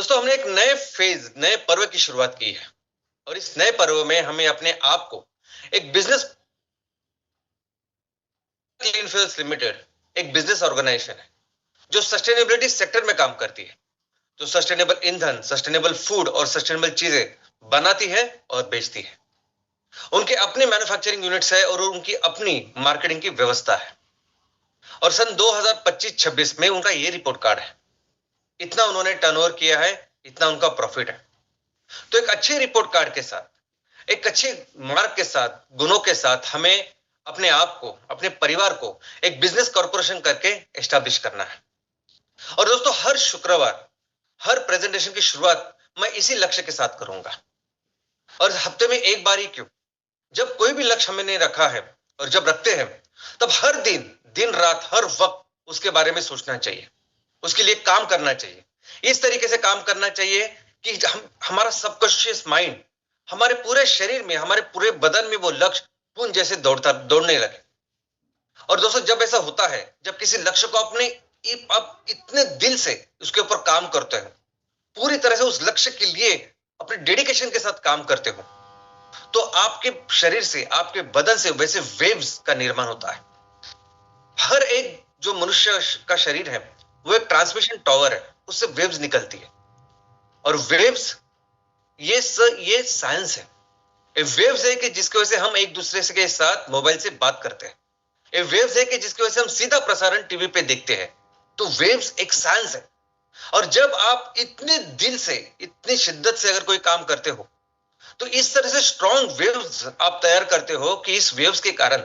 दोस्तों हमने एक नए फेज, नए पर्व की शुरुआत की है और इस नए पर्व में हमें अपने आप को एक बिजनेस क्लीन फ्यूल्स लिमिटेड एक बिजनेस ऑर्गेनाइजेशन है जो सस्टेनेबिलिटी सेक्टर में काम करती है, जो सस्टेनेबल ईंधन, सस्टेनेबल फूड और सस्टेनेबल चीजें बनाती है और बेचती है। उनके अपने मैन्युफैक्चरिंग यूनिट्स है और उनकी अपनी मार्केटिंग की व्यवस्था है और सन 2025-26 में उनका ये रिपोर्ट कार्ड है। इतना उन्होंने टर्नओवर किया है, इतना उनका प्रॉफिट है। तो एक अच्छे रिपोर्ट कार्ड के साथ, एक अच्छे मार्क के साथ, गुणों के साथ हमें अपने आप को, अपने परिवार को एक बिजनेस कॉर्पोरेशन करके एस्टैब्लिश करना है। और दोस्तों हर शुक्रवार, हर प्रेजेंटेशन की शुरुआत मैं इसी लक्ष्य के साथ करूंगा। और हफ्ते में एक बार ही क्यों, जब कोई भी लक्ष्य हमने रखा है और जब रखते हैं तब हर दिन, दिन रात, हर वक्त उसके बारे में सोचना चाहिए, उसके लिए काम करना चाहिए। इस तरीके से काम करना चाहिए कि हमारा सबकॉन्शियस माइंड हमारे पूरे शरीर में, हमारे पूरे बदन में वो लक्ष्य पूंज जैसे दौड़ने लगे। और दोस्तों जब ऐसा होता है, जब किसी लक्ष्य को आप इतने दिल से उसके ऊपर काम करते हो, पूरी तरह से उस लक्ष्य के लिए अपने डेडिकेशन के साथ काम करते हो, तो आपके शरीर से, आपके बदन से वैसे वेव्स का निर्माण होता है। हर एक जो मनुष्य का शरीर है वो एक ट्रांसमिशन टावर है, उससे वेव्स निकलती है। और वेव्स ये साइंस है। ये वेव्स है कि जिसकी वजह से हम एक दूसरे से के साथ मोबाइल से बात करते हैं। ये वेव्स है कि जिसकी वजह से हम सीधा प्रसारण टीवी पे देखते हैं। तो वेव्स एक साइंस है। और जब आप इतने दिल से, इतनी शिद्दत से अगर कोई काम करते हो, तो इस तरह से स्ट्रॉन्ग वेव्स आप तैयार करते हो कि इस वेव्स के कारण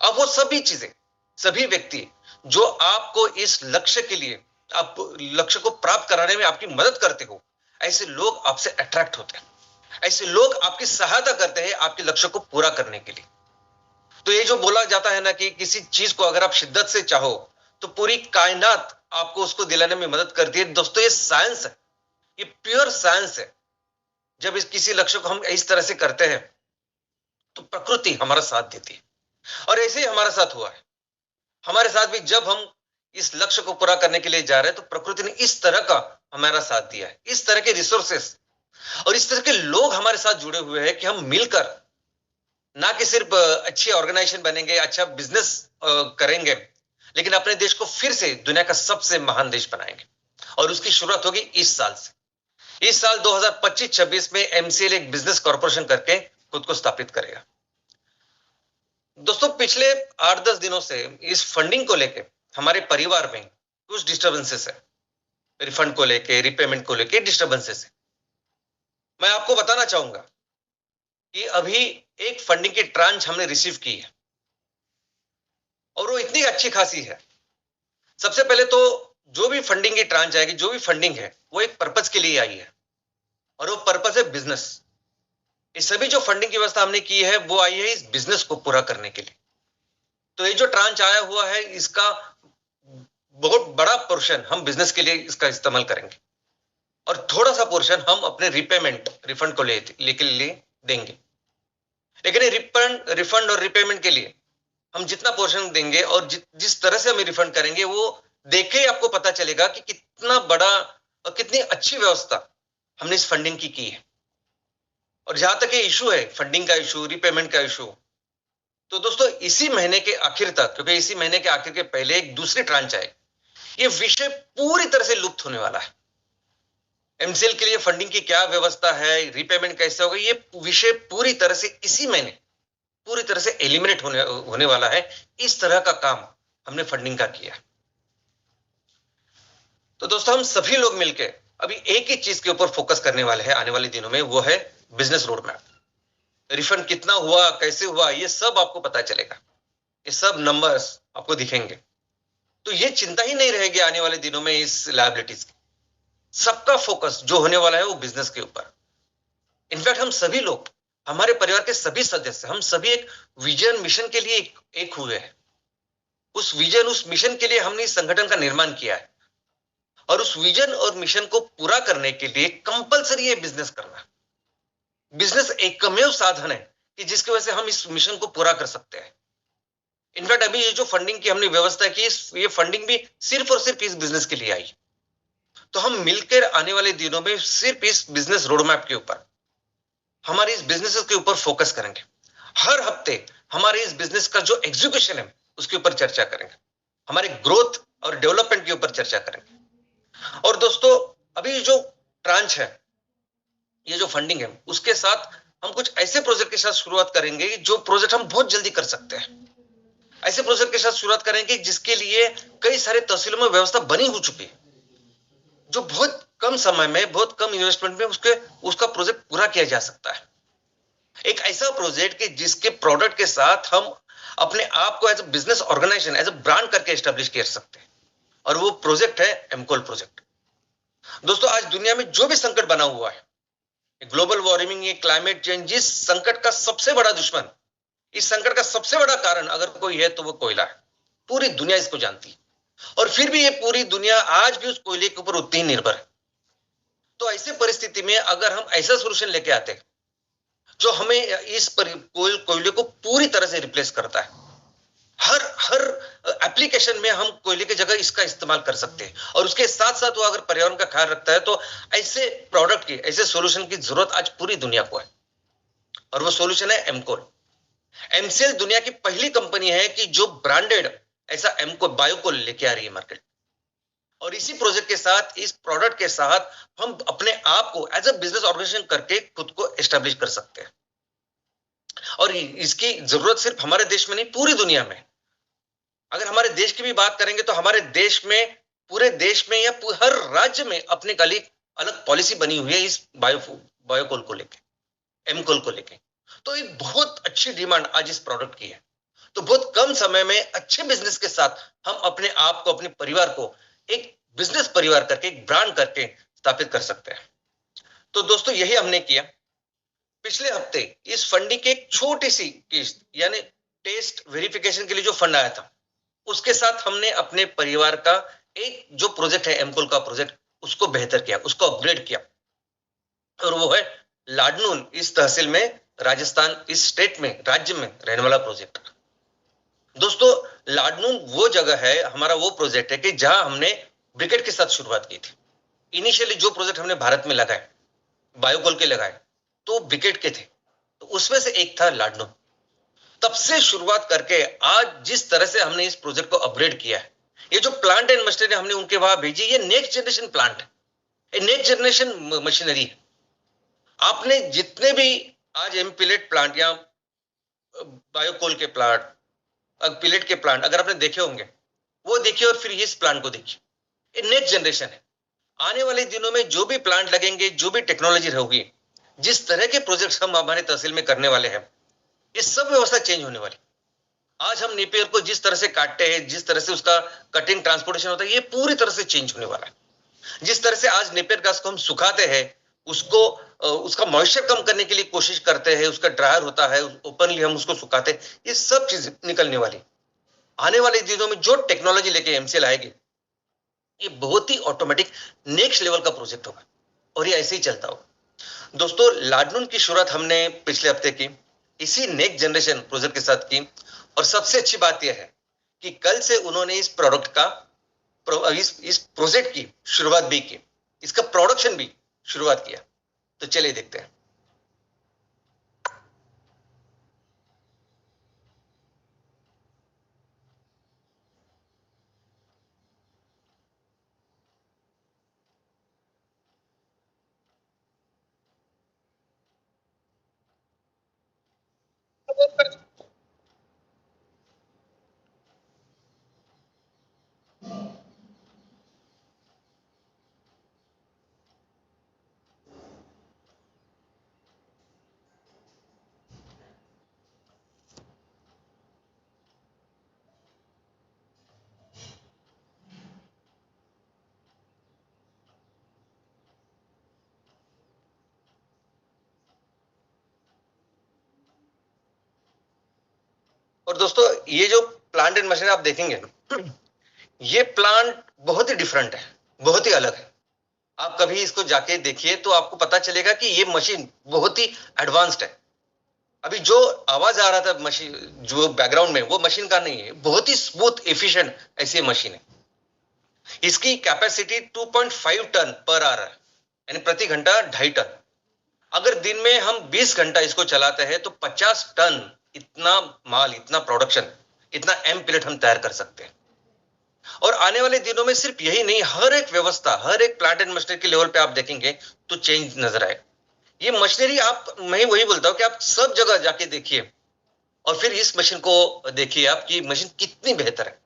अब वो सभी चीजें, सभी व्यक्ति जो आपको इस लक्ष्य के लिए, आप लक्ष्य को प्राप्त कराने में आपकी मदद करते हो, ऐसे लोग आपसे अट्रैक्ट होते हैं। ऐसे लोग आपकी सहायता करते हैं आपके लक्ष्य को पूरा करने के लिए। तो ये जो बोला जाता है ना कि किसी चीज को अगर आप शिद्दत से चाहो तो पूरी कायनात आपको उसको दिलाने में मदद करती है। दोस्तों ये साइंस है, ये प्योर साइंस है। जब इस किसी लक्ष्य को हम इस तरह से करते हैं तो प्रकृति हमारा साथ देती है। और ऐसे ही हमारा साथ हुआ है। हमारे साथ भी जब हम इस लक्ष्य को पूरा करने के लिए जा रहे हैं तो प्रकृति ने इस तरह का हमारा साथ दिया है, इस तरह के रिसोर्सेस और इस तरह के लोग हमारे साथ जुड़े हुए हैं कि हम मिलकर ना कि सिर्फ अच्छी ऑर्गेनाइजेशन बनेंगे, अच्छा बिजनेस करेंगे, लेकिन अपने देश को फिर से दुनिया का सबसे महान देश बनाएंगे। और उसकी शुरुआत होगी इस साल से। इस साल 2025-26 में एमसीएल एक बिजनेस कॉर्पोरेशन करके खुद को स्थापित करेगा। दोस्तों पिछले 8-10 दिनों से इस फंडिंग को लेके हमारे परिवार में कुछ डिस्टर्बेंसेस है। रिफंड को लेके, रिपेमेंट को लेके डिस्टर्बेंसेस है। मैं आपको बताना चाहूंगा कि अभी एक फंडिंग की ट्रांच हमने रिसीव की है और वो इतनी अच्छी खासी है। सबसे पहले तो जो भी फंडिंग की ट्रांच आएगी, जो भी फंडिंग है, वो एक पर्पज के लिए आई है और वो पर्पज है बिजनेस। इस सभी जो फंडिंग की व्यवस्था हमने की है वो आई है इस बिजनेस को पूरा करने के लिए। तो ये जो ट्रांच आया हुआ है इसका बहुत बड़ा पोर्शन हम बिजनेस के लिए इसका इस्तेमाल करेंगे और थोड़ा सा पोर्शन हम अपने रिपेमेंट, रिफंड को लेके लिए देंगे। लेकिन रिफंड और रिपेमेंट के लिए हम जितना पोर्शन देंगे और जिस तरह से हम रिफंड करेंगे वो देखे ही आपको पता चलेगा कि कितना बड़ा और कितनी अच्छी व्यवस्था हमने इस फंडिंग की है। और जहां तक ये इशू है, फंडिंग का इशू, रिपेमेंट का इशू, तो दोस्तों इसी महीने के आखिर तक, क्योंकि इसी महीने के आखिर के पहले एक दूसरी ट्रांच आए, ये विषय पूरी तरह से लुप्त होने वाला है। एमसीएल के लिए फंडिंग की क्या व्यवस्था है, रिपेमेंट कैसे होगा, ये विषय पूरी तरह से इसी महीने पूरी तरह से एलिमिनेट होने वाला है। इस तरह का काम हमने फंडिंग का किया। तो दोस्तों हम सभी लोग मिलकर अभी एक ही चीज के ऊपर फोकस करने वाले हैं आने वाले दिनों में, वो है बिजनेस रोड मैप। रिफंड कितना हुआ, कैसे हुआ, ये सब आपको पता चलेगा, ये सब नंबर्स आपको दिखेंगे। तो ये चिंता ही नहीं रहेगी आने वाले दिनों में इस लायबिलिटीज की। सबका फोकस जो होने वाला है वो बिजनेस के ऊपर। इनफैक्ट हम सभी लोग, हमारे परिवार के सभी सदस्य, हम सभी एक विजन, मिशन के लिए एक हुए हैं। उस विजन, उस मिशन के लिए हमने इस संगठन का निर्माण किया है और उस विजन और मिशन को पूरा करने के लिए कंपलसरी है बिजनेस करना। बिजनेस एकमेव साधन है कि जिसकी वजह से हम इस मिशन को पूरा कर सकते हैं। इनफैक्ट अभी ये जो फंडिंग की हमने व्यवस्था की, ये फंडिंग भी सिर्फ और सिर्फ इस बिजनेस के लिए आई। तो हम मिलकर आने वाले दिनों में सिर्फ इस बिजनेस रोड मैप के ऊपर, हमारे इस बिजनेस के ऊपर फोकस करेंगे। हर हफ्ते हमारे इस बिजनेस का जो एग्जीक्यूशन है उसके ऊपर चर्चा करेंगे, हमारे ग्रोथ और डेवलपमेंट के ऊपर चर्चा करेंगे। और दोस्तों, अभी जो ट्रांच है, ये जो फंडिंग है, उसके साथ हम कुछ ऐसे प्रोजेक्ट के साथ शुरुआत करेंगे जो प्रोजेक्ट हम बहुत जल्दी कर सकते हैं। ऐसे प्रोजेक्ट के साथ शुरुआत करेंगे जिसके लिए कई सारे तहसीलों में व्यवस्था बनी हो चुकी है, जो बहुत कम समय में, बहुत कम इन्वेस्टमेंट में उसका प्रोजेक्ट पूरा किया जा सकता है। एक ऐसा प्रोजेक्ट कि जिसके प्रोडक्ट के साथ हम अपने आप को as a business organisation, as a brand करके एस्टेब्लिश कर सकते हैं, और वो प्रोजेक्ट है एमकोल प्रोजेक्ट। दोस्तों, आज दुनिया में जो भी संकट बना हुआ है, ग्लोबल वार्मिंग, ये क्लाइमेट चेंज, जिस संकट का सबसे बड़ा दुश्मन, इस संकट का सबसे बड़ा कारण अगर कोई है तो वो कोयला है। पूरी दुनिया इसको जानती है, और फिर भी ये पूरी दुनिया आज भी उस कोयले के ऊपर उतनी ही निर्भर है। तो ऐसे परिस्थिति में अगर हम ऐसा सोल्यूशन लेके आते जो हमें इस कोयले को पूरी तरह से रिप्लेस करता है, हर एप्लीकेशन में हम कोयले की जगह इसका इस्तेमाल कर सकते हैं, और उसके साथ साथ वो अगर पर्यावरण का ख्याल रखता है, तो ऐसे प्रोडक्ट की, ऐसे सॉल्यूशन की जरूरत आज पूरी दुनिया को है, और वो सॉल्यूशन है एमकोल। एमसीएल दुनिया की पहली कंपनी है कि जो ब्रांडेड ऐसा एमकोल, बायोकोल लेके आ रही है मार्केट। और इसी प्रोजेक्ट के साथ, इस प्रोडक्ट के साथ हम अपने आप को एज अ बिजनेस ऑर्गेनाइजेशन करके खुद को एस्टेब्लिश कर सकते हैं। और इसकी जरूरत सिर्फ हमारे देश में नहीं, पूरी दुनिया में। अगर हमारे देश की भी बात करेंगे तो हमारे देश में, पूरे देश में या हर राज्य में अपने अलग पॉलिसी बनी हुई है इस बायोकोल को लेके, एमकोल को लेके। तो एक बहुत अच्छी डिमांड आज इस प्रोडक्ट की है। तो बहुत कम समय में अच्छे बिजनेस के साथ हम अपने आप को, अपने परिवार को एक बिजनेस परिवार करके, एक ब्रांड करके स्थापित कर सकते हैं। तो दोस्तों, यही हमने किया। पिछले हफ्ते इस फंडिंग की एक छोटी सी किस्त, यानी टेस्ट वेरिफिकेशन के लिए जो फंड आया था, उसके साथ हमने अपने परिवार का एक जो प्रोजेक्ट है एमकोल का प्रोजेक्ट, उसको बेहतर किया, उसको अपग्रेड किया, और वो है लाडनून, इस तहसील में, राजस्थान, इस स्टेट में, राज्य में रहने वाला प्रोजेक्ट। दोस्तों, लाडनून वो जगह है, हमारा वो प्रोजेक्ट है कि जहां हमने ब्रिकेट के साथ शुरुआत की थी। इनिशियली जो प्रोजेक्ट हमने भारत में लगाए, बायोकोल के लगाए, तो ब्रिकेट के थे, तो उसमें से एक था लाडनून। तब से शुरुआत करके आज जिस तरह से हमने इस प्रोजेक्ट को अपग्रेड किया है, ये जो प्लांट एंड मशीनरी हमने उनके वहां भेजी, ये नेक्स्ट जनरेशन प्लांट है, ये नेक्स्ट जनरेशन मशीनरी है। आपने जितने भी आज एमपिलेट प्लांट या बायोकोल के प्लांट, पिलेट के प्लांट अगर आपने देखे होंगे, वो देखिए, और फिर इस प्लांट को देखिए, ये नेक्स्ट जनरेशन है। आने वाले दिनों में जो भी प्लांट लगेंगे, जो भी टेक्नोलॉजी होगी, जिस तरह के प्रोजेक्ट्स हम हमारे तहसील में करने वाले हैं, ये सब व्यवस्था चेंज होने वाली। आज हम नेपियर को जिस तरह से काटते हैं, जिस तरह से उसका कटिंग ट्रांसपोर्टेशन होता है, ये पूरी तरह से चेंज होने वाला है। जिस तरह से आज नेपियर घास को हम सुखाते हैं, उसको उसका मॉइस्चर कम करने के लिए कोशिश करते हैं, उसका ड्रायर होता है, ओपनली हम उसको सुखाते हैं, ये सब चीज निकलने वाली। आने वाले दिनों में जो टेक्नोलॉजी लेके एमसीएल आएगी, ये बहुत ही ऑटोमेटिक नेक्स्ट लेवल का प्रोजेक्ट होगा, और ये ऐसे ही चलता होगा। दोस्तों, लाडनून की शुरुआत हमने पिछले हफ्ते की इसी नेक्स्ट जनरेशन प्रोजेक्ट के साथ की, और सबसे अच्छी बात यह है कि कल से उन्होंने इस प्रोडक्ट का, इस प्रोजेक्ट की शुरुआत भी की, इसका प्रोडक्शन भी शुरुआत किया। तो चलिए देखते हैं। और दोस्तों, ये जो प्लांट एंड मशीन आप देखेंगे, ये प्लांट बहुत ही डिफरेंट है, बहुत ही अलग है। आप कभी इसको जाके देखिए तो आपको पता चलेगा कि ये मशीन बहुत ही एडवांस्ड है। अभी जो आवाज आ रहा था मशीन, जो बैकग्राउंड में, वो मशीन का नहीं है, बहुत ही स्मूथ, एफिशिएंट ऐसी मशीन है। इसकी कैपेसिटी 2.5 टन पर आवर है, यानी प्रति घंटा 2.5 टन। अगर दिन में हम 20 घंटा इसको चलाते हैं तो 50 टन इतना माल, इतना प्रोडक्शन, इतना एम प्लेट हम तैयार कर सकते हैं। और आने वाले दिनों में सिर्फ यही नहीं, हर एक व्यवस्था, हर एक प्लांट एंड मशीनरी के लेवल पे आप देखेंगे तो चेंज नजर आएगा। ये मशीनरी आप, मैं वही बोलता हूं कि आप सब जगह जाके देखिए और फिर इस मशीन को देखिए आप कि मशीन कितनी बेहतर है,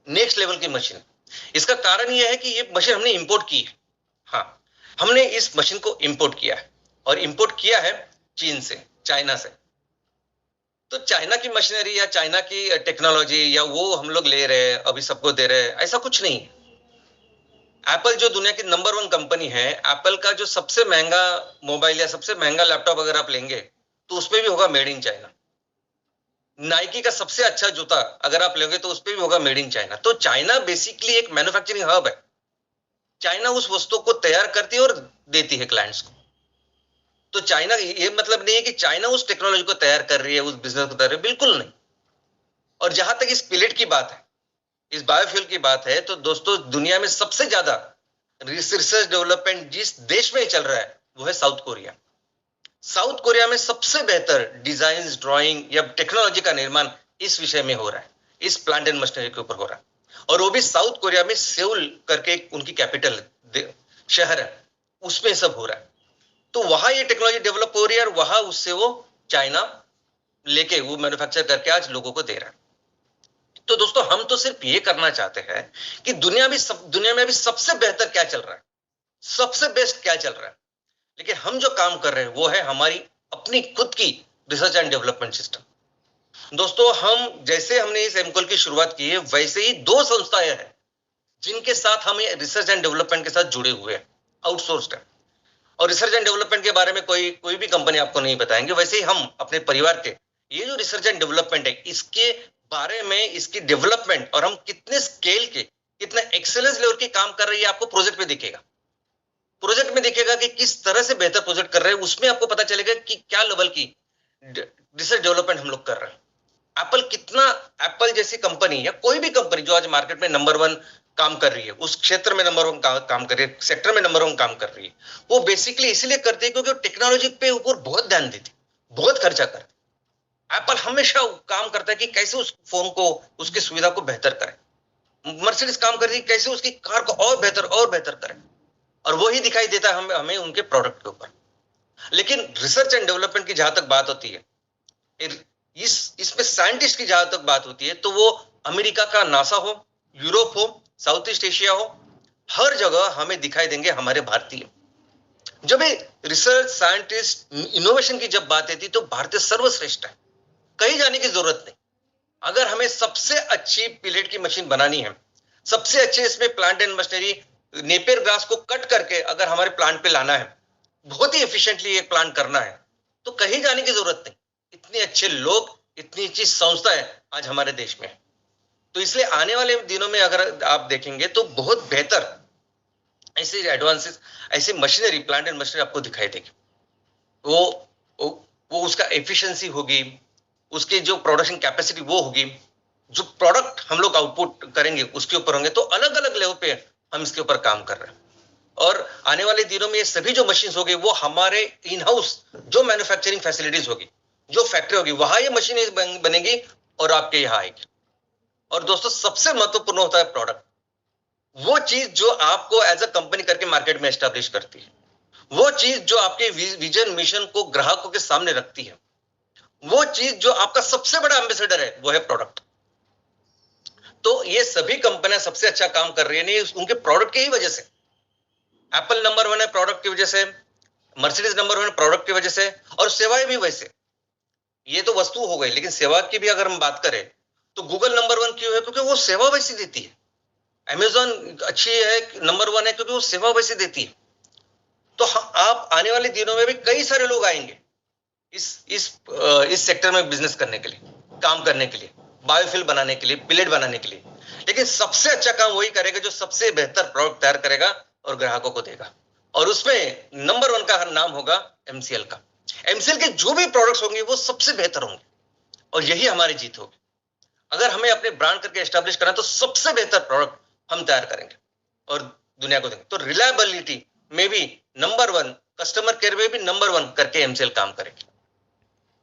नेक्स्ट लेवल की मशीन। इसका कारण यह है कि ये मशीन हमने इंपोर्ट की है। हाँ, हमने इस मशीन को इंपोर्ट किया है और इंपोर्ट किया है चीन से, चाइना से। तो चाइना की मशीनरी या चाइना की टेक्नोलॉजी या वो हम लोग ले रहे हैं, अभी सबको दे रहे हैं, ऐसा कुछ नहीं। एप्पल जो दुनिया की नंबर 1 कंपनी है, एप्पल का जो सबसे महंगा मोबाइल या सबसे महंगा लैपटॉप अगर आप लेंगे तो उसपे भी होगा मेड इन चाइना। नाइकी का सबसे अच्छा जूता अगर आप लेंगे तो उसपे भी होगा मेड इन चाइना। तो चाइना बेसिकली एक मैन्युफैक्चरिंग हब है। चाइना उस वस्तु को तैयार करती है और देती है क्लाइंट्स को। तो चाइना, ये मतलब नहीं है कि चाइना उस टेक्नोलॉजी को तैयार कर रही है, उस बिजनेस को तैयार कर रही है, बिल्कुल नहीं। और जहां तक इस पिलेट की बात है, इस बायोफ्यूल की बात है, तो दोस्तों दुनिया में सबसे ज्यादा रिसर्च डेवलपमेंट जिस देश में चल रहा है वो है साउथ कोरिया। साउथ कोरिया में सबसे बेहतर डिजाइन, ड्राइंग या टेक्नोलॉजी का निर्माण इस विषय में हो रहा है, इस प्लांट एंड मशीनरी के ऊपर हो रहा है। और वो भी साउथ कोरिया में सेउल करके उनकी कैपिटल शहर है, उसमें सब हो रहा है। तो वहां ये टेक्नोलॉजी डेवलप हो रही है और वहां उससे वो चाइना लेके वो मैन्युफैक्चर करके आज लोगों को दे रहा है। तो दोस्तों हम तो सिर्फ ये करना चाहते हैं कि दुनिया में अभी सबसे बेहतर क्या चल रहा है, सबसे बेस्ट क्या चल रहा है। लेकिन हम जो काम कर रहे हैं वो है हमारी अपनी खुद की रिसर्च एंड डेवलपमेंट सिस्टम। दोस्तों हम जैसे हमने इस एमकोल की शुरुआत की है, वैसे ही 2 संस्थाएं हैं जिनके साथ हम रिसर्च एंड डेवलपमेंट के साथ जुड़े हुए हैं, आउटसोर्स्ड है। और रिसर्च एंड डेवलपमेंट के बारे में कोई भी कंपनी आपको नहीं बताएंगे। वैसे ही हम अपने परिवार के ये जो रिसर्च एंड डेवलपमेंट है इसके बारे में, इसकी डेवलपमेंट और हम कितने स्केल के, कितने एक्सेलेंस लेवल के काम कर रही है, आपको प्रोजेक्ट में दिखेगा। प्रोजेक्ट में दिखेगा कि किस तरह से बेहतर प्रोजेक्ट कर रहे हैं, उसमें आपको पता चलेगा कि क्या लेवल की रिसर्च डेवलपमेंट हम लोग कर रहे हैं। एप्पल जैसी कंपनी या कोई भी कंपनी जो आज मार्केट में नंबर 1 काम कर रही है, उस क्षेत्र में नंबर 1 काम कर रही है, सेक्टर में नंबर 1 काम कर रही है, वो बेसिकली इसलिए करती है क्योंकि वो टेक्नोलॉजी पे ऊपर बहुत ध्यान देती, बहुत खर्चा करती। एप्पल हमेशा काम करता है कि कैसे उस फोन को, उसकी सुविधा को बेहतर करे। मर्सिडीज काम करती है कैसे उसकी कार को और बेहतर करे, और वही दिखाई देता है हमें उनके प्रोडक्ट के ऊपर। लेकिन रिसर्च एंड डेवलपमेंट की जहां तक बात होती है, इसमें साइंटिस्ट की जहां तक बात होती है, तो वो अमेरिका का नासा हो, यूरोप हो, साउथ ईस्ट एशिया हो, हर जगह हमें दिखाई देंगे हमारे भारतीय। जब रिसर्च, साइंटिस्ट, इनोवेशन की जब बात आती तो भारतीय सर्वश्रेष्ठ है, कहीं जाने की जरूरत नहीं। अगर हमें सबसे अच्छी पिलेट की मशीन बनानी है, सबसे अच्छे इसमें plant and machinery, Napier grass को कट करके अगर हमारे प्लांट पे लाना है, बहुत ही एफिशिएंटली एक प्लांट करना है, तो कहीं जाने की जरूरत नहीं। इतने अच्छे लोग, इतनी अच्छी संस्थाएं आज हमारे देश में है। तो इसलिए आने वाले दिनों में अगर आप देखेंगे तो बहुत बेहतर ऐसे एडवांसेस, ऐसे मशीनरी, प्लांट एंड मशीनरी आपको दिखाई देगी। वो उसका एफिशिएंसी होगी, उसकी जो प्रोडक्शन कैपेसिटी वो होगी, जो प्रोडक्ट हम लोग आउटपुट करेंगे उसके ऊपर होंगे। तो अलग अलग लेवल पे हम इसके ऊपर काम कर रहे हैं। और आने वाले दिनों में ये सभी जो मशीन्स होगी वो हमारे इन हाउस जो मैन्युफैक्चरिंग फैसिलिटीज होगी, जो फैक्ट्री होगी, वहां ये मशीन बनेगी और आपके यहाँ आएगी। और दोस्तों सबसे महत्वपूर्ण होता है प्रोडक्ट, वो चीज जो आपको एज अ कंपनी करके मार्केट में एस्टैब्लिश करती है, वो चीज जो आपके विजन, मिशन को ग्राहकों के सामने रखती है, वो चीज जो आपका सबसे बड़ा एम्बेसडर है, वो है प्रोडक्ट। तो ये सभी कंपनियां सबसे अच्छा काम कर रही है नहीं उनके प्रोडक्ट की ही वजह से। एप्पल नंबर 1 है प्रोडक्ट की वजह से, मर्सिडीज नंबर 1 है प्रोडक्ट की वजह से, और सेवाएं भी वैसे। ये तो वस्तु हो गई, लेकिन सेवा की भी अगर हम बात करें तो गूगल नंबर 1 क्यों है? क्योंकि वो सेवा वैसी देती है। अमेजॉन अच्छी है, नंबर 1 है क्योंकि वो सेवा वैसी देती है। तो आप आने वाले दिनों में भी कई सारे लोग आएंगे इस सेक्टर में बिजनेस करने के लिए, काम करने के लिए, बायोफ्यूल बनाने के लिए, पिलेट बनाने के लिए। लेकिन सबसे अच्छा काम वही करेगा जो सबसे बेहतर प्रोडक्ट तैयार करेगा और ग्राहकों को देगा। और उसमें नंबर 1 का नाम होगा एमसीएल का। एमसीएल के जो भी प्रोडक्ट्स होंगे वो सबसे बेहतर होंगे, और यही हमारी जीत होगी। अगर हमें अपने ब्रांड करके एस्टैब्लिश करना है तो सबसे बेहतर प्रोडक्ट हम तैयार करेंगे। और दुनिया को देंगे। तो रिलायबिलिटी में भी नंबर 1, कस्टमर केयर में भी नंबर 1 करके एमसीएल काम करेगी।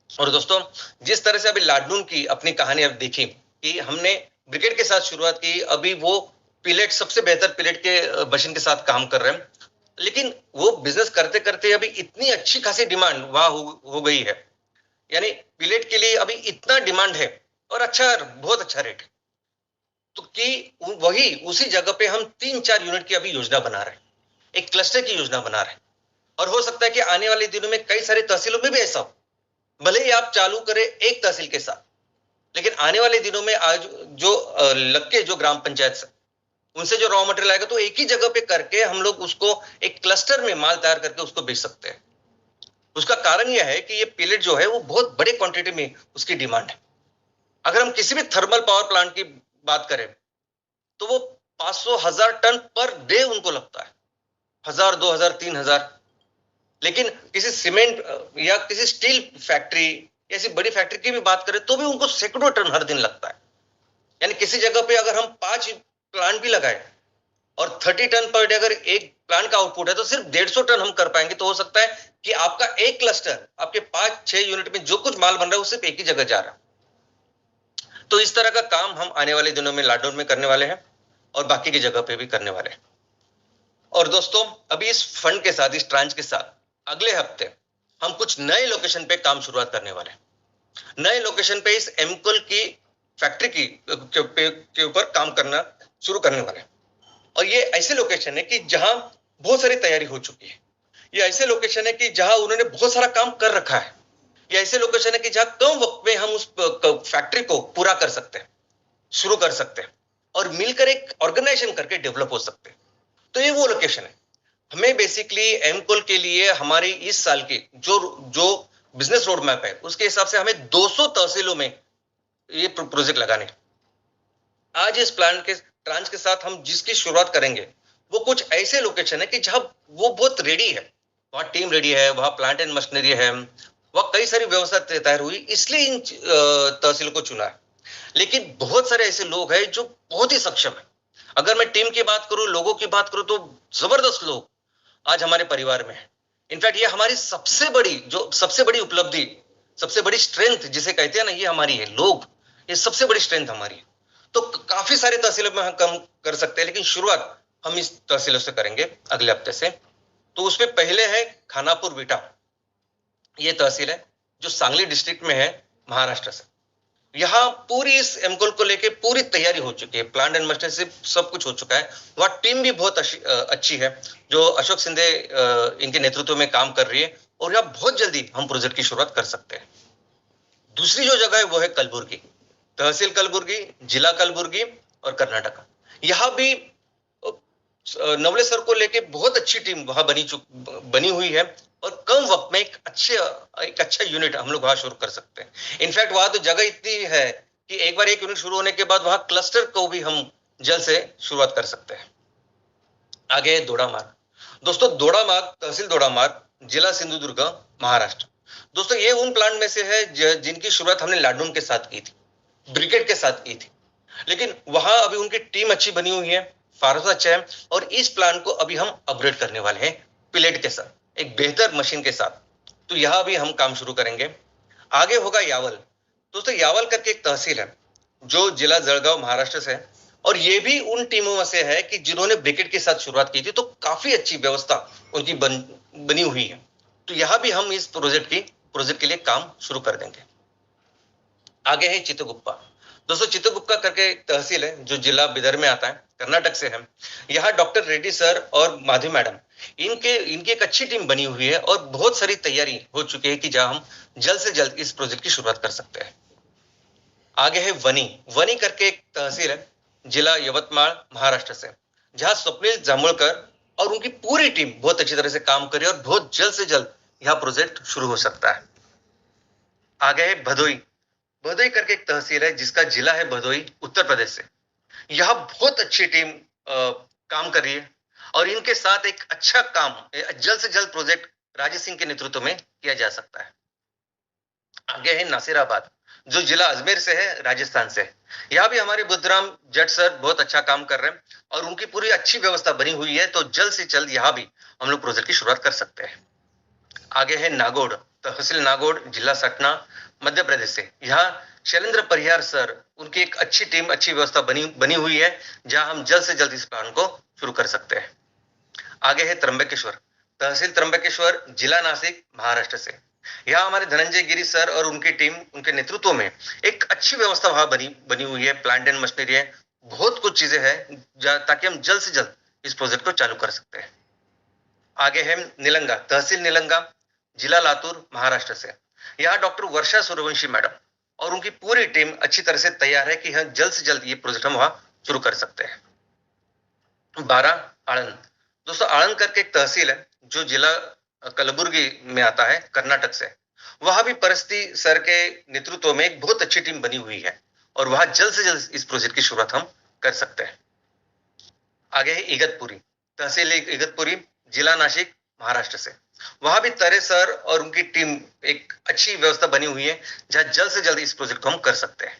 और दोस्तों, जिस तरह से अभी लाडनून की अपनी कहानी अब देखी कि हमने ब्रिकेट के साथ शुरुआत की, अभी वो पिलेट सबसे बेहतर पिलेट के मशीन के साथ काम कर रहे हैं, लेकिन वो बिजनेस करते करते अभी इतनी अच्छी खासी डिमांड वहां हो गई है, यानी पिलेट के लिए अभी इतना डिमांड है और अच्छा, बहुत अच्छा रेट है, तो कि वही उसी जगह पे हम 3-4 यूनिट की अभी योजना बना रहे हैं, एक क्लस्टर की योजना बना रहे हैं। और हो सकता है कि आने वाले दिनों में कई सारी तहसीलों में भी ऐसा हो, भले ही आप चालू करें एक तहसील के साथ, लेकिन आने वाले दिनों में आज जो लग के जो ग्राम पंचायत से उनसे जो रॉ मटेरियल आएगा, तो एक ही जगह पे करके हम लोग उसको एक क्लस्टर में माल तैयार करके उसको बेच सकते हैं। उसका कारण यह है कि ये पिलेट जो है वो बहुत बड़े क्वांटिटी में उसकी डिमांड है। अगर हम किसी भी थर्मल पावर प्लांट की बात करें तो वो 500,000 टन पर डे उनको लगता है, 1000, 2000, 3000। लेकिन किसी सीमेंट या किसी स्टील फैक्ट्री, ऐसी बड़ी फैक्ट्री की भी बात करें तो भी उनको सैकड़ों टन हर दिन लगता है। यानी किसी जगह पे अगर हम 5 प्लांट भी लगाए और 30 टन पर डे अगर एक प्लांट का आउटपुट है, तो सिर्फ 150 टन हम कर पाएंगे। तो हो सकता है कि आपका एक क्लस्टर, आपके 5-6 यूनिट में जो कुछ माल बन रहा है वो सिर्फ एक ही जगह जा रहा है। तो इस तरह का काम हम आने वाले दिनों में लाडोर में करने वाले हैं और बाकी की जगह पे भी करने वाले हैं। और दोस्तों, अभी इस फंड के साथ, इस ट्रांच के साथ, अगले हफ्ते हम कुछ नए लोकेशन पे काम शुरुआत करने वाले हैं। नए लोकेशन पे इस एमकोल की फैक्ट्री के ऊपर काम करना शुरू करने वाले हैं। और ये ऐसे लोकेशन है कि जहां बहुत सारी तैयारी हो चुकी है। ये ऐसे लोकेशन है कि जहां उन्होंने बहुत सारा काम कर रखा है। ये ऐसे लोकेशन है कि जहां कम वक्त में हम उस फैक्ट्री को पूरा कर सकते हैं, शुरू कर सकते हैं और मिलकर एक ऑर्गेनाइजेशन करके डेवलप हो सकते हैं। तो ये वो लोकेशन है। हमें बेसिकली एमकोल के लिए हमारी इस साल की जो बिजनेस रोड मैप है, उसके हिसाब से हमें 200 तहसीलों में ये प्रोजेक्ट लगाने। आज इस प्लान के ट्रांच के साथ हम जिसकी शुरुआत करेंगे वो कुछ ऐसे लोकेशन है कि जहां वो बहुत रेडी है, वहां टीम रेडी है, वहां प्लांट एंड मशीनरी है, वहां कई सारी व्यवस्था तैयार हुई, इसलिए इन तहसीलों को चुना है। लेकिन बहुत सारे ऐसे लोग हैं जो बहुत ही सक्षम है। अगर मैं टीम की बात करूं, लोगों की बात करूं, तो जबरदस्त लोग आज हमारे परिवार में है। इनफैक्ट ये हमारी सबसे बड़ी उपलब्धि, सबसे बड़ी स्ट्रेंथ जिसे कहते हैं ना, ये हमारी है। लोग, ये सबसे बड़ी स्ट्रेंथ हमारी है। तो काफी सारे तहसीलों में हम कम कर सकते हैं, लेकिन शुरुआत हम इस तहसीलों से करेंगे अगले हफ्ते से। तो उसमें पहले है खानापुर विटा। ये तहसील है जो सांगली डिस्ट्रिक्ट में है, महाराष्ट्र से। यहाँ पूरी इस एमकोल को लेके पूरी तैयारी हो चुकी है, प्लांट एंड मशीनरी सब कुछ हो चुका है। वहाँ टीम भी बहुत अच्छी है जो अशोक सिंधे इनके नेतृत्व में काम कर रही है, और यहाँ बहुत जल्दी हम प्रोजेक्ट की शुरुआत कर सकते हैं। दूसरी जो जगह है वो है कलबुर्गी, तहसील कलबुर्गी, जिला कलबुर्गी और कर्नाटका। यहाँ भी नवलेसर को लेके बहुत अच्छी टीम वहां बनी हुई है, और कम वक्त में एक अच्छा यूनिट हम लोग वहां शुरू कर सकते हैं। इनफैक्ट वहां तो जगह इतनी है कि एक बार एक यूनिट शुरू होने के बाद वहां क्लस्टर को भी हम जल्द से शुरुआत कर सकते हैं। आगे दोड़ामार्ग। दोस्तों, दोड़ामार्ग, तहसील दोड़ामार्ग, जिला सिंधुदुर्ग, महाराष्ट्र। दोस्तों, ये उन प्लांट में से है जिनकी शुरुआत हमने लाडून के साथ की थी, ब्रिकेट के साथ की थी। लेकिन वहां अभी उनकी टीम अच्छी बनी हुई है, फारस अच्छा है, और इस प्लान को अभी हम अपग्रेड करने वाले हैं पिलेट के साथ, एक बेहतर मशीन के साथ। तो यहां भी हम काम शुरू करेंगे। आगे होगा यावल। दोस्तों, यावल करके एक तहसील है जो जिला जळगाव, महाराष्ट्र से है, और ये भी उन टीमों में से है कि जिन्होंने ब्रिकेट के साथ शुरुआत की थी, तो काफी अच्छी व्यवस्था उनकी बनी हुई है। तो यहां भी हम इस प्रोजेक्ट के लिए काम शुरू कर देंगे। आगे है चित्रगुप्पा। दोस्तों, चित्रगुप्पा करके एक तहसील है जो जिला बिदर में आता है, कर्नाटक से है। यहाँ डॉक्टर रेड्डी सर और माधवी मैडम, इनकी एक अच्छी टीम बनी हुई है और बहुत सारी तैयारी हो चुकी है कि जहां हम जल्द से जल्द इस प्रोजेक्ट की शुरुआत कर सकते हैं। आगे है वनी करके एक तहसील है, जिला यवतमाळ, महाराष्ट्र से, जहां स्वप्निल जांभूळकर और उनकी पूरी टीम बहुत अच्छी तरह से काम करे और बहुत जल्द से जल्द यह प्रोजेक्ट शुरू हो सकता है। आगे है भदोई करके एक तहसील है जिसका जिला है भदोई, उत्तर प्रदेश से। यह बहुत अच्छी टीम काम कर रही है और इनके साथ एक अच्छा काम, जल्द से जल्द प्रोजेक्ट राजेश सिंह के नेतृत्व में किया जा सकता है। आगे है नासिराबाद। जो जिला अजमेर से है, राजस्थान से। यहाँ भी हमारे बुद्धराम जट सर बहुत अच्छा काम कर रहे हैं और उनकी पूरी अच्छी व्यवस्था बनी हुई है, तो जल्द से जल्द यहाँ भी हम लोग प्रोजेक्ट की शुरुआत कर सकते हैं। आगे है नागौर, तहसील नागौर, जिला सतना, मध्य प्रदेश से। यहाँ शैलेंद्र परिहार सर, उनकी एक अच्छी टीम, अच्छी व्यवस्था बनी हुई है, जहां हम जल्द से जल्द इस प्लान को शुरू कर सकते हैं। आगे है त्र्यंबकेश्वर, तहसील त्र्यंबकेश्वर, जिला नासिक, महाराष्ट्र से। यहाँ हमारे धनंजय गिरी सर और उनकी टीम, उनके नेतृत्व में एक अच्छी व्यवस्था वहां बनी हुई है, प्लांट एंड मशीनरी है, बहुत कुछ चीजें हैं ताकि हम जल्द से जल्द इस प्रोजेक्ट को चालू कर सकते हैं। आगे है निलंगा, तहसील निलंगा, जिला लातूर, महाराष्ट्र से। यहाँ डॉक्टर वर्षा सूर्यवंशी मैडम और उनकी पूरी टीम अच्छी तरह से तैयार है कि हम जल्द से जल्द ये प्रोजेक्ट हम वहां शुरू कर सकते हैं। 12, आनंद। दोस्तों, आनंद करके एक तहसील है जो जिला कलबुर्गी में आता है, कर्नाटक से। वहां भी परिस्थिति सर के नेतृत्व में एक बहुत अच्छी टीम बनी हुई है और वहां जल्द से जल्द इस प्रोजेक्ट की शुरुआत हम कर सकते हैं। आगे है इगतपुरी, तहसील इगतपुरी, जिला नासिक, महाराष्ट्र से। वहां भी तरे सर और उनकी टीम एक अच्छी व्यवस्था बनी हुई है, जहां जल्द से जल्द इस प्रोजेक्ट को हम कर सकते हैं।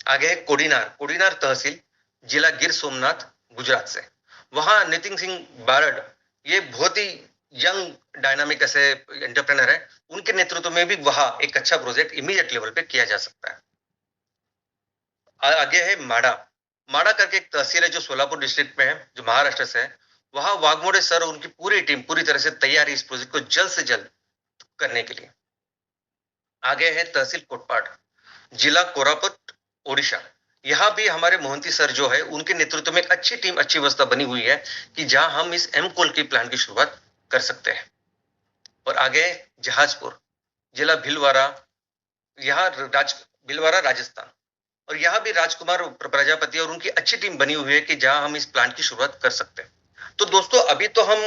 आगे है कोडीनार, कोडीनार तहसील, जिला गिर सोमनाथ, गुजरात से। वहां नितिन सिंह बारड, ये बहुत ही यंग डायनामिक ऐसे एंटरप्रेनर है, उनके नेतृत्व में भी वहां एक अच्छा प्रोजेक्ट इमीडिएट लेवल पे किया जा सकता है। आगे है माडा, माडा करके एक तहसील है जो सोलापुर डिस्ट्रिक्ट में है, जो महाराष्ट्र से है। वहां वाघमोड़े सर और उनकी पूरी टीम पूरी तरह से तैयार है इस प्रोजेक्ट को जल्द से जल्द करने के लिए। आगे है तहसील कोटपाड, जिला कोरापुट, ओडिशा। यहाँ भी हमारे मोहंती सर जो है, उनके नेतृत्व में एक अच्छी टीम, अच्छी व्यवस्था बनी हुई है कि जहां हम इस एम कोल की प्लान की शुरुआत कर सकते हैं। और आगे जहाजपुर, जिला भीलवाड़ा, यहाँ भीलवाड़ा, राजस्थान। और यहाँ भी राजकुमार प्रजापति और उनकी अच्छी टीम बनी हुई है कि जहां हम इस प्लान की शुरुआत कर सकते हैं। तो दोस्तों, अभी तो हम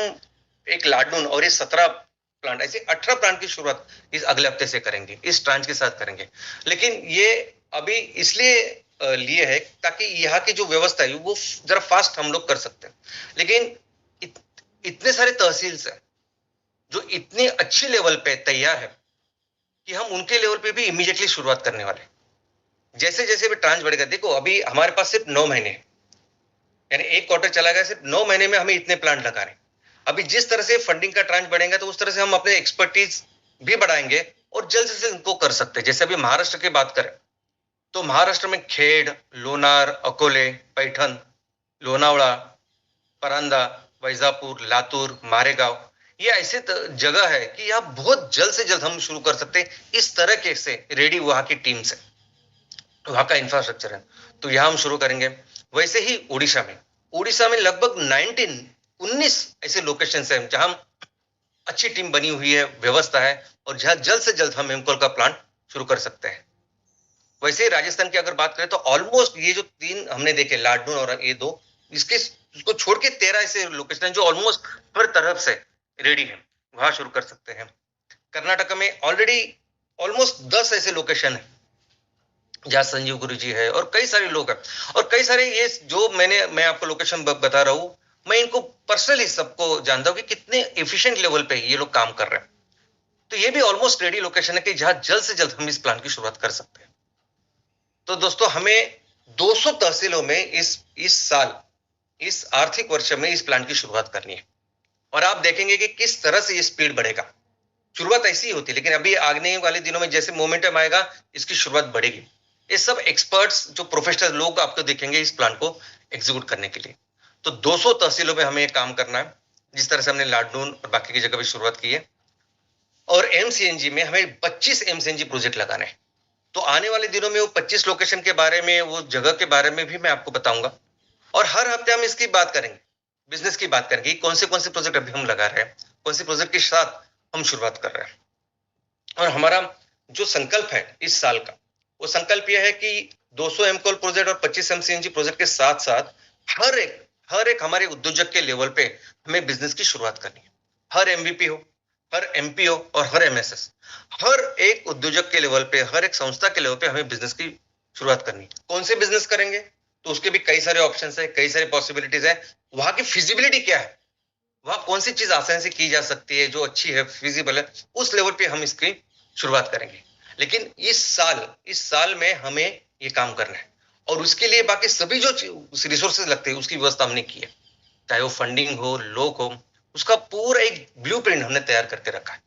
एक लाडून और ये 17 प्लांट, ऐसे 18 प्लांट की शुरुआत इस अगले हफ्ते से करेंगे, इस ट्रांच के साथ करेंगे। लेकिन ये अभी इसलिए लिए है ताकि यहाँ की जो व्यवस्था है वो जरा फास्ट हम लोग कर सकते हैं। लेकिन इतने सारे तहसील है जो इतनी अच्छी लेवल पे तैयार है कि हम उनके लेवल पे भी इमीडिएटली शुरुआत करने वाले। जैसे जैसे भी ट्रांच बढ़ेगा, देखो अभी हमारे पास सिर्फ 9 महीने, यानी एक क्वार्टर चला गया, सिर्फ 9 महीने में हमें इतने प्लांट लगाने। अभी जिस तरह से फंडिंग का ट्रांच बढ़ेगा तो उस तरह से हम अपने एक्सपर्टीज भी बढ़ाएंगे और जल्द से इनको कर सकते हैं। जैसे अभी महाराष्ट्र की बात करें तो महाराष्ट्र में खेड, लोणार, अकोले, पैठण, लोनावळा, परांदा, वैजापुर, लातूर, मारेगांव, ये ऐसे जगह है कि यहाँ बहुत जल्द से जल्द हम शुरू कर सकते हैं। इस तरह के से रेडी वहां की टीम से, वहां का इंफ्रास्ट्रक्चर है, तो यहां हम शुरू करेंगे। वैसे ही उड़ीसा में लगभग 19 ऐसे लोकेशन है जहां अच्छी टीम बनी हुई है, व्यवस्था है और जहां जल्द से जल्द हम एमकोल का प्लांट शुरू कर सकते हैं। वैसे ही राजस्थान की अगर बात करें तो ऑलमोस्ट ये जो 3 हमने देखे, लाडून और ये 2, इसको छोड़ के 13 ऐसे लोकेशन जो ऑलमोस्ट हर तरफ से रेडी है, वहां शुरू कर सकते हैं। कर्नाटक में ऑलरेडी ऑलमोस्ट 10 ऐसे लोकेशन है जहां संजीव गुरुजी है और कई सारे लोग हैं। और कई सारे ये जो मैं आपको लोकेशन बता रहा हूं, मैं इनको पर्सनली सबको जानता हूं कि कितने एफिशिएंट लेवल पे ये लोग काम कर रहे हैं। तो ये भी ऑलमोस्ट रेडी लोकेशन है कि जहां जल्द से जल्द हम इस प्लान की शुरुआत कर सकते हैं। तो दोस्तों, हमें 200 तहसीलों में इस साल, इस आर्थिक वर्ष में इस प्लान की शुरुआत करनी है और आप देखेंगे कि किस तरह से ये स्पीड बढ़ेगा। शुरुआत ऐसी ही होती है, लेकिन अभी आने वाले दिनों में जैसे मोमेंटम आएगा, इसकी शुरुआत बढ़ेगी। ये सब एक्सपर्ट्स जो प्रोफेशनल लोग आपको दिखेंगे इस प्लान को एग्जीक्यूट करने के लिए। तो 200 तहसीलों में हमें काम करना है, जिस तरह से हमने लाडून और बाकी की जगह भी शुरुआत की है। और एमसीएनजी में हमें 25 एमसीएनजी प्रोजेक्ट लगाने हैं। तो आने वाले दिनों में वो 25 लोकेशन के बारे में, वो जगह के बारे में भी मैं आपको बताऊंगा। और हर हफ्ते हम इसकी बात करेंगे, बिजनेस की बात करेंगे, कौन से प्रोजेक्ट अभी हम लगा रहे हैं, कौन से प्रोजेक्ट के साथ हम शुरुआत कर रहे हैं। और हमारा जो संकल्प है इस साल का, वो संकल्प यह है कि 200 एमकोल प्रोजेक्ट और 25 एमसीएनजी प्रोजेक्ट के साथ साथ हर एक हमारे उद्योजक के लेवल पे हमें बिजनेस की शुरुआत करनी है। हर एमवीपी हो, हर एमपी हो और हर एमएसएस, हर एक उद्योजक के लेवल पे, हर एक संस्था के लेवल पे हमें बिजनेस की शुरुआत करनी है। कौन से बिजनेस करेंगे, तो उसके भी कई सारे ऑप्शंस है, कई सारे पॉसिबिलिटीज है। वहां की फिजिबिलिटी क्या है, वहां कौन सी चीज आसानी से की जा सकती है, जो अच्छी है, फिजिबल है, उस लेवल पे हम इसकी शुरुआत करेंगे। लेकिन इस साल में हमें ये काम करना है और उसके लिए बाकी सभी जो रिसोर्सेज लगते हैं उसकी व्यवस्था हमने की है, चाहे वो फंडिंग हो, लोग हो, उसका पूरा एक ब्लूप्रिंट हमने तैयार करके रखा है।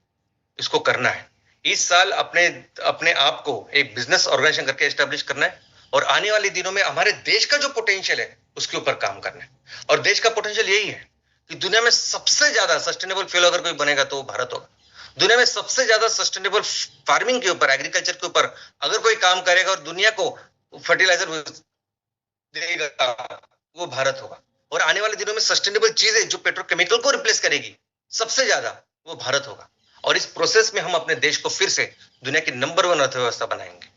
इसको करना है इस साल, अपने अपने आप को एक बिजनेस ऑर्गेनाइजेशन करके एस्टेब्लिश करना है और आने वाले दिनों में हमारे देश का जो पोटेंशियल है उसके ऊपर काम करना है। और देश का पोटेंशियल यही है कि दुनिया में सबसे ज्यादा सस्टेनेबल फ्यूल अगर कोई बनेगा तो भारत होगा। दुनिया में सबसे ज्यादा सस्टेनेबल फार्मिंग के ऊपर, एग्रीकल्चर के ऊपर अगर कोई काम करेगा और दुनिया को फर्टिलाइजर देगा वो भारत होगा। और आने वाले दिनों में सस्टेनेबल चीजें जो पेट्रोकेमिकल को रिप्लेस करेगी सबसे ज्यादा वो भारत होगा। और इस प्रोसेस में हम अपने देश को फिर से दुनिया की नंबर 1 अर्थव्यवस्था बनाएंगे।